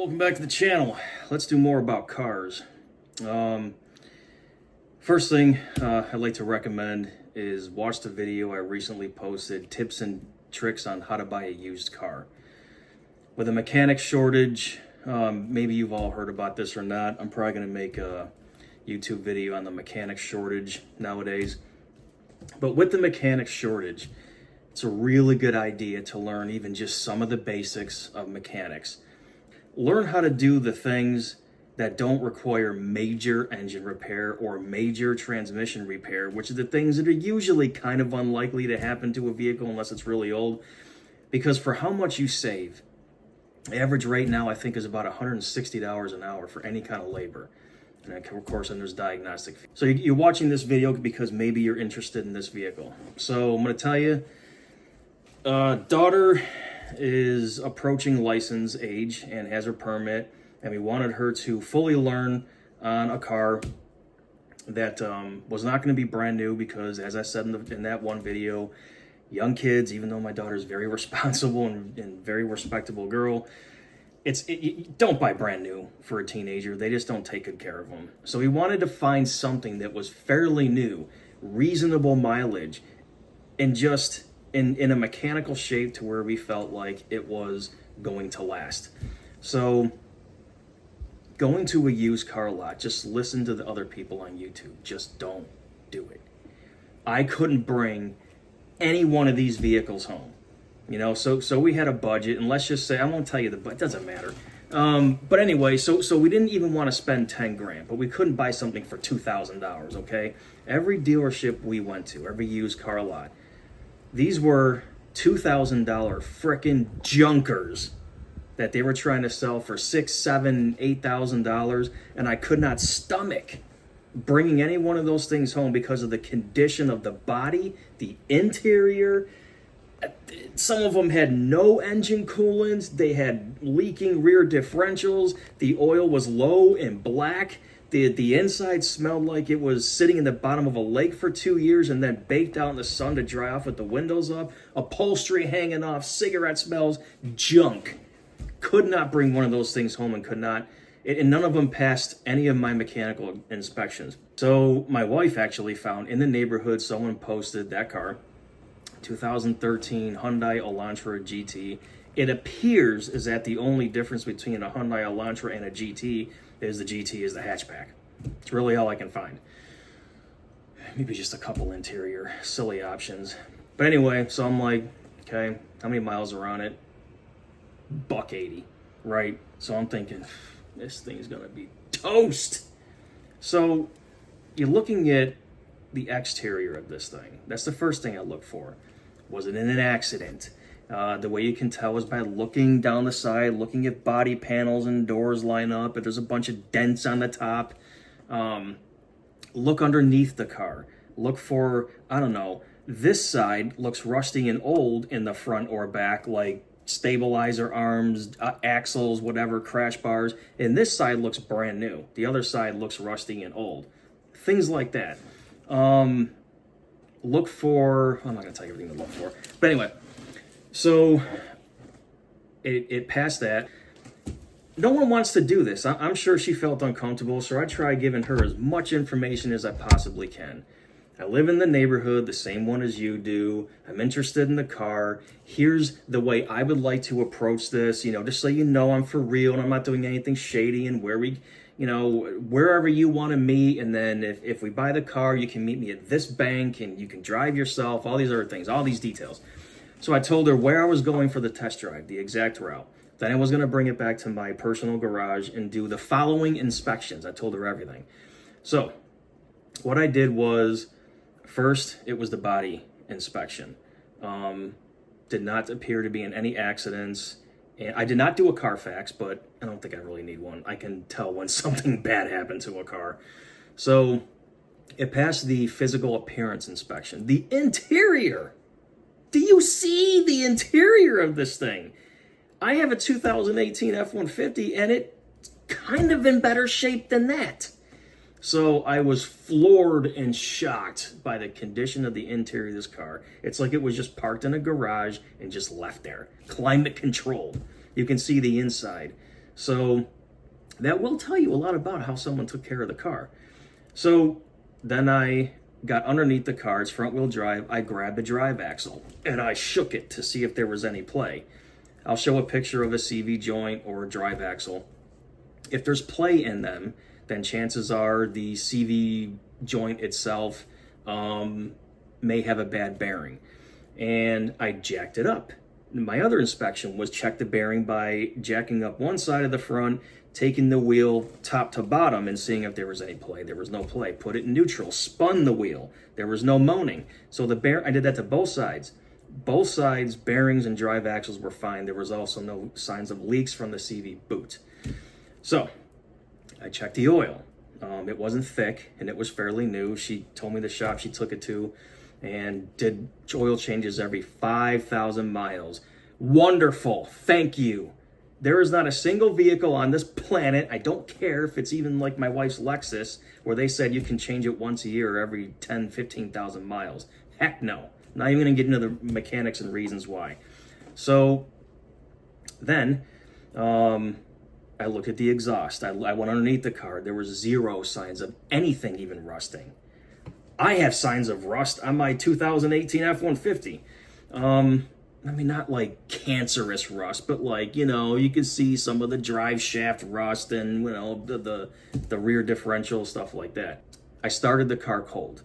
welcome back to the channel. Let's do more about cars. First thing I'd like to recommend is watch the video I recently posted, tips and tricks on how to buy a used car. With a mechanic shortage, maybe you've all heard about this or not. I'm probably going to make a YouTube video on the mechanic shortage nowadays. But with the mechanic shortage, it's a really good idea to learn even just some of the basics of mechanics. Learn how to do the things that don't require major engine repair or major transmission repair, which are the things that are usually kind of unlikely to happen to a vehicle unless it's really old. Because for how much you save, average rate now I think is about $160 an hour for any kind of labor. And of course, then there's diagnostic fees. So you're watching this video because maybe you're interested in this vehicle. So I'm going to tell you, daughter is approaching license age and has her permit, and we wanted her to fully learn on a car that was not going to be brand new because, as I said in that one video, young kids, even though my daughter is very responsible and very respectable girl, don't buy brand new for a teenager. They just don't take good care of them. So we wanted to find something that was fairly new, reasonable mileage, and just in a mechanical shape to where we felt like it was going to last. So going to a used car lot, just listen to the other people on YouTube. Just don't do it. I couldn't bring any one of these vehicles home. You know, so we had a budget, and let's just say, I won't tell you but it doesn't matter. But anyway, so we didn't even want to spend 10 grand, but we couldn't buy something for $2,000, okay? Every dealership we went to, every used car lot, these were $2,000 frickin' junkers that they were trying to sell for $6,000, $7,000, $8,000, and I could not stomach bringing any one of those things home because of the condition of the body, the interior. Some of them had no engine coolant. They had leaking rear differentials. The oil was low and black. The inside smelled like it was sitting in the bottom of a lake for 2 years and then baked out in the sun to dry off with the windows up. Upholstery hanging off, cigarette smells, junk. Could not bring one of those things home and and none of them passed any of my mechanical inspections. So my wife actually found in the neighborhood, someone posted that car, 2013 Hyundai Elantra GT. It appears is that the only difference between a Hyundai Elantra and a GT is the GT is the hatchback. It's really all I can find. Maybe just a couple interior silly options. But anyway, so I'm like, okay, how many miles are on it? $180, right? So I'm thinking, this thing's gonna be toast. So you're looking at the exterior of this thing. That's the first thing I look for. Was it in an accident? The way you can tell is by looking down the side, looking at body panels and doors line up. If there's a bunch of dents on the top, look underneath the car. Look for, I don't know, this side looks rusty and old in the front or back, like stabilizer arms, axles, whatever, crash bars. And this side looks brand new. The other side looks rusty and old. Things like that. Look for, I'm not going to tell you everything to look for. But anyway, so it passed that. No one wants to do this. I'm sure she felt uncomfortable, so I try giving her as much information as I possibly can. I live in the neighborhood, the same one as you do. I'm interested in the car. Here's the way I would like to approach this, just so you know I'm for real and I'm not doing anything shady, and wherever you want to meet. And then if we buy the car, you can meet me at this bank and you can drive yourself, all these other things, all these details. So I told her where I was going for the test drive, the exact route. Then I was going to bring it back to my personal garage and do the following inspections. I told her everything. So what I did was, first, it was the body inspection. Did not appear to be in any accidents. And I did not do a Carfax, but I don't think I really need one. I can tell when something bad happened to a car. So it passed the physical appearance inspection. The interior. Do you see the interior of this thing? I have a 2018 F-150, and it's kind of in better shape than that. So I was floored and shocked by the condition of the interior of this car. It's like it was just parked in a garage and just left there. Climate controlled. You can see the inside. So that will tell you a lot about how someone took care of the car. So then I got underneath the car, it's front wheel drive. I grabbed the drive axle and I shook it to see if there was any play. I'll show a picture of a CV joint or a drive axle. If there's play in them, then chances are the CV joint itself may have a bad bearing. And I jacked it up. My other inspection was check the bearing by jacking up one side of the front, taking the wheel top to bottom and seeing if there was any play. There was no play. Put it in neutral, spun the wheel. There was no moaning. So I did that to both sides. Both sides, bearings and drive axles were fine. There was also no signs of leaks from the CV boot. So I checked the oil. It wasn't thick and it was fairly new. She told me the shop she took it to and did oil changes every 5,000 miles. Wonderful. Thank you. There is not a single vehicle on this planet, I don't care if it's even like my wife's Lexus, where they said you can change it once a year or every 10, 15,000 miles. Heck no. Not even going to get into the mechanics and reasons why. So then I looked at the exhaust. I went underneath the car. There was zero signs of anything even rusting. I have signs of rust on my 2018 F-150. I mean, not like cancerous rust, but like, you know, you can see some of the drive shaft rust and, you know, the rear differential, stuff like that. I started the car cold.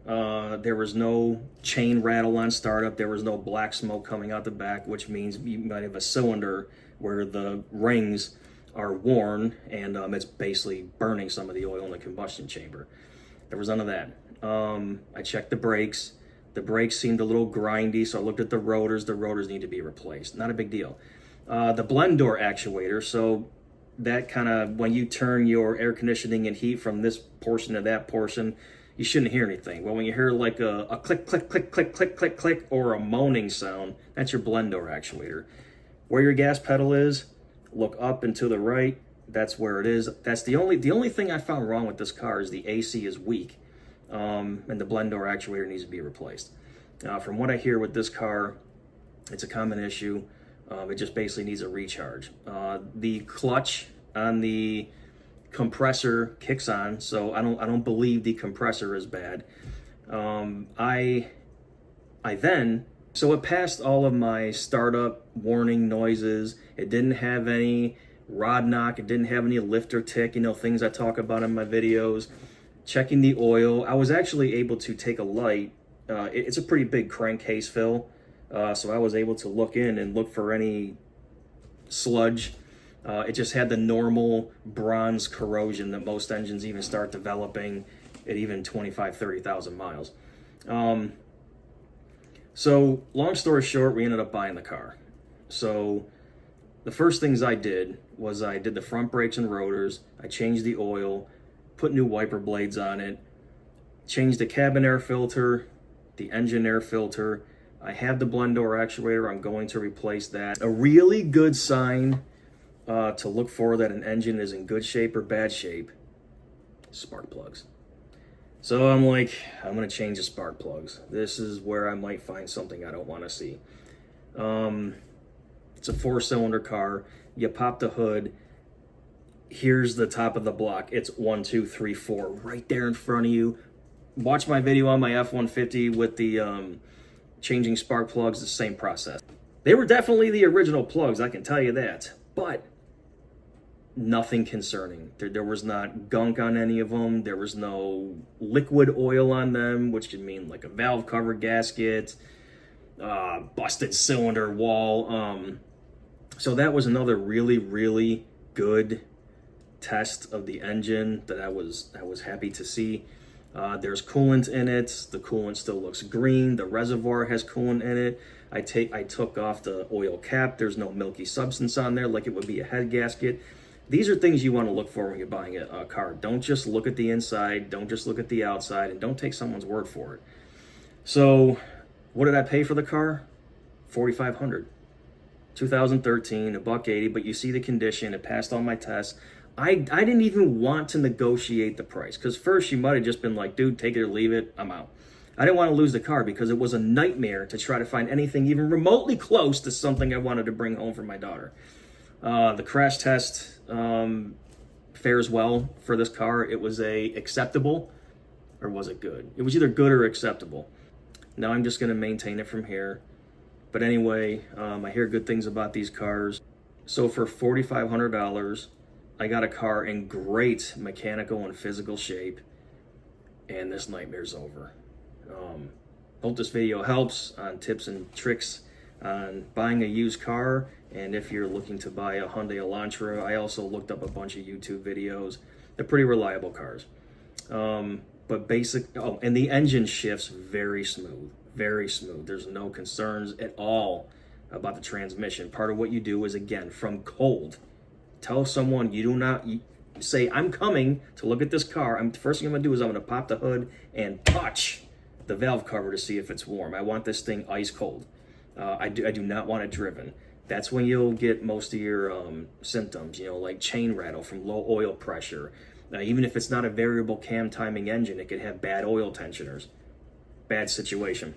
There was no chain rattle on startup. There was no black smoke coming out the back, which means you might have a cylinder where the rings are worn and it's basically burning some of the oil in the combustion chamber. There was none of that. I checked the brakes. The brakes seemed a little grindy, so I looked at the rotors. The rotors need to be replaced. Not a big deal. The blend door actuator, so that kind of, when you turn your air conditioning and heat from this portion to that portion, you shouldn't hear anything. Well, when you hear like a click, click, click, click, click, click, click, or a moaning sound, that's your blend door actuator. Where your gas pedal is, look up and to the right. That's where it is. That's the only thing I found wrong with this car is the AC is weak. And the blend door actuator needs to be replaced. From what I hear with this car, it's a common issue. It just basically needs a recharge. The clutch on the compressor kicks on, so I don't believe the compressor is bad. So it passed all of my startup warning noises. It didn't have any rod knock. It didn't have any lifter tick, you know, things I talk about in my videos. Checking the oil, I was actually able to take a light. It's a pretty big crankcase fill, so I was able to look in and look for any sludge. It just had the normal bronze corrosion that most engines even start developing at even 25, 30,000 miles. So long story short, we ended up buying the car. So the first things I did was I did the front brakes and rotors. I changed the oil, put new wiper blades on it, changed the cabin air filter, the engine air filter. I have the blend door actuator. I'm going to replace that. A really good sign to look for that an engine is in good shape or bad shape, spark plugs. So I'm like, I'm going to change the spark plugs. This is where I might find something I don't want to see. It's a 4-cylinder car. You pop the hood. Here's the top of the block. It's 1, 2, 3, 4 right there in front of you. Watch my video on my F-150 with the changing spark plugs, the same process. They were definitely the original plugs, I can tell you that, but nothing concerning. There was not gunk on any of them. There was no liquid oil on them, which could mean like a valve cover gasket, busted cylinder wall. So that was another really, really good test of the engine that I was happy to see. There's coolant in it. The coolant still looks green. The reservoir has coolant in it. I took off the oil cap. There's no milky substance on there like it would be a head gasket. These are things you want to look for when you're buying a car. Don't just look at the inside. Don't just look at the outside, and don't take someone's word for it. So what did I pay for the car? $4,500. 2013, $180, but you see the condition. It passed all my tests. I didn't even want to negotiate the price, because first you might have just been like, dude, take it or leave it, I'm out. I didn't want to lose the car because it was a nightmare to try to find anything even remotely close to something I wanted to bring home for my daughter. The crash test fares well for this car. It was acceptable, or was it good? It was either good or acceptable. Now I'm just going to maintain it from here. But anyway, I hear good things about these cars. So for $4,500, I got a car in great mechanical and physical shape, and this nightmare's over. Hope this video helps on tips and tricks on buying a used car, and if you're looking to buy a Hyundai Elantra. I also looked up a bunch of YouTube videos. They're pretty reliable cars. But and the engine shifts very smooth, very smooth. There's no concerns at all about the transmission. Part of what you do is, again, from cold, tell someone you say, I'm coming to look at this car. The first thing I'm gonna do is I'm gonna pop the hood and touch the valve cover to see if it's warm. I want this thing ice cold. I do not want it driven. That's when you'll get most of your symptoms, like chain rattle from low oil pressure. Even if it's not a variable cam timing engine, it could have bad oil tensioners. Bad situation.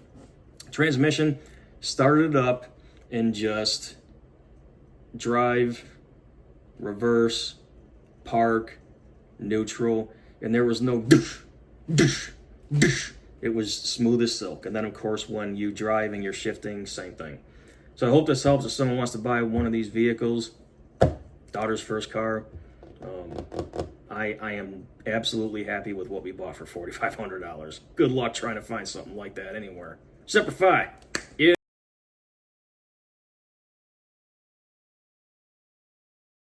Transmission, started it up and just drive, reverse, park, neutral, and there was no doosh, doosh, doosh. It was smooth as silk. And then, of course, when you drive and you're shifting, same thing. So I hope this helps if someone wants to buy one of these vehicles. Daughter's first car. I am absolutely happy with what we bought for $4,500. Good luck trying to find something like that anywhere. Semper Fi!